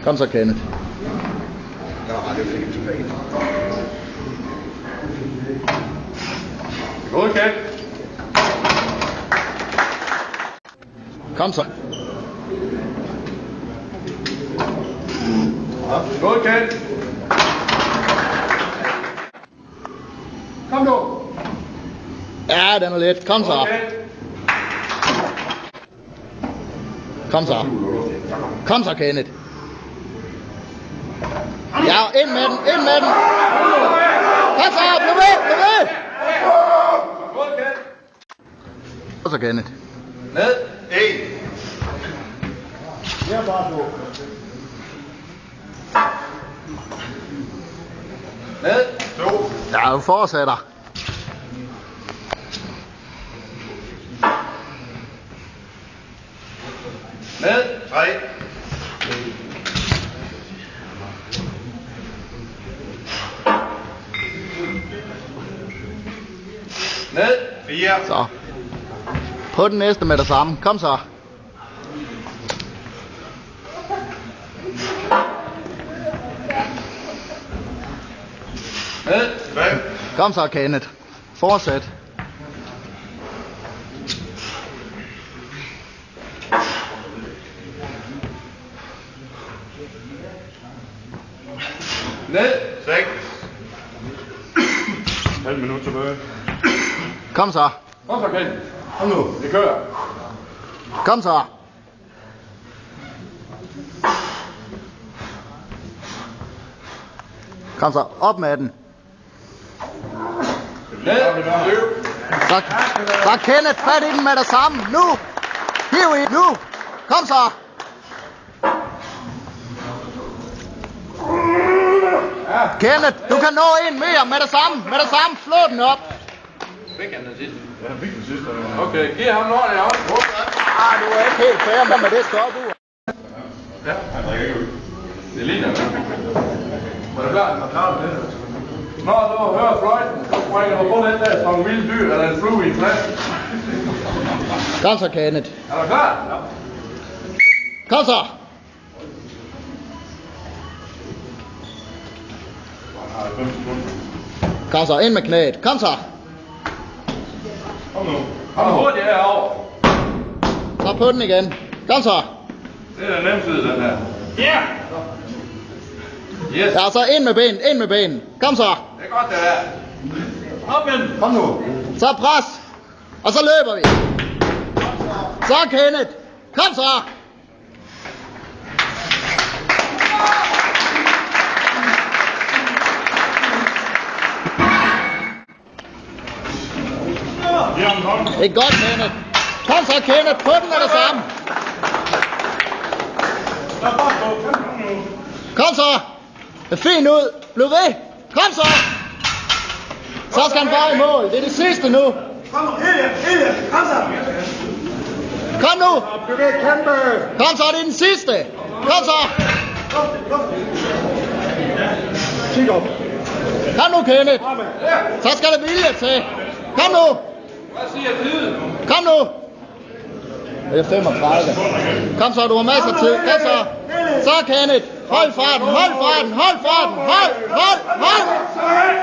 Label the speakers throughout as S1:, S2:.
S1: Kom så, Kenneth.
S2: Godt, Kenneth.
S1: Kom så.
S2: Godt, Kenneth. Kom nu.
S1: Ja, den er let. Kom så. Kom så. Kom så, Kenneth. Ja, ind med den, ind med den. Kom så, bliv ved, bliv ved. Kom så, Kenneth.
S2: Ned. 1.
S3: Det er bare to.
S2: Ned. 2.
S1: Ja, du fortsætter.
S2: Ned. 3. Ned. 4.
S1: Så. På den næste med det samme. Kom så.
S2: Ned. 5.
S1: Kom så, Kenneth. Fortsæt.
S2: Ned. 6. Halv minut tilbage.
S1: Kom så.
S2: Kom så, Kenneth. Kom nu. Det kører.
S1: Kom så. Kom så. Op med den.
S2: Ned. 7.
S1: Så Kenneth, fat i den med det samme. Nu. Hiv i nu. Kom så. Kenneth, du kan nå en mere med det samme. Med det samme. Slå den op.
S2: Fik han den sidste? Ja, han fik den sidste. Okay, giv ham en ordentlig hånd.
S1: Du er ikke helt fair med det stop, du.
S2: Ja, han drikker ikke ud. Det ligner det. Var du klar? Jeg er klar til det. Når du hører fløjten, så springer du på den der som en vild dyr eller en flue i en flaske.
S1: Kom så, Kenneth.
S2: Er du klar? Ja.
S1: Kom så. Kom så, ind med knæet. Kom så.
S2: Kom nu. Kom hurtigt herover.
S1: Så på den igen. Kom så.
S2: Det er den nemmeste, den her. Ja! Yes.
S1: Ja, så ind med benen. Ind med benen. Kom så.
S2: Det er godt, det der. Op med den. Kom nu.
S1: Så pres. Og så løber vi. Så, Kenneth. Kom så. Det er godt, Kenneth. Kom så, Kenneth. På den med det samme. Kom så. Det er fint ud. Bliv ved. Kom så. Så skal han bare i mål. Det er det sidste nu.
S3: Kom nu, Ilja, kom så.
S1: Kom nu.
S3: Du kan kæmpe.
S1: Kom så, det er den sidste. Kom så.
S3: Kom. Kig op.
S1: Kom nu, Kenneth. Så skal der vilje til. Kom nu.
S2: Hvad siger tiden?
S1: Kom nu. Det er 35. Kom så, du har masser af tid. Kom så. Så, Kenneth. Hold farten, hold farten, hold farten. Hold.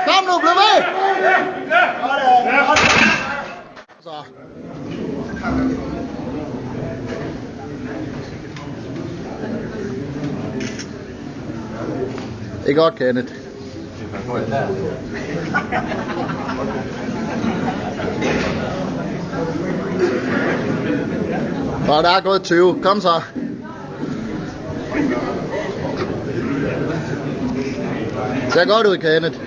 S1: Kom nu, bliv ved. Så. Det er godt, Kenneth. Og der er gået 20. Kom så. Ser godt ud, Kenneth.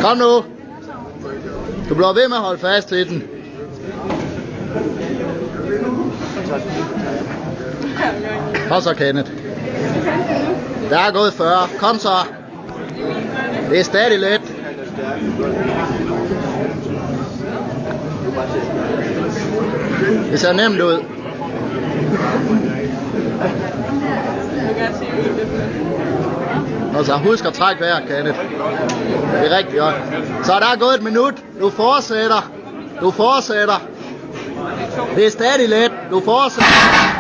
S1: Kom nu. Du bliver ved med at holde fast i den. Kom så, Kenneth. Der er gået 40. Kom så. Det er stadig let. Det ser nemt ud. Og så husk at trække vejret, Kenneth. Det er rigtig godt. Så der er gået 1 minut. Du fortsætter. Det er stadig let. Du fortsætter.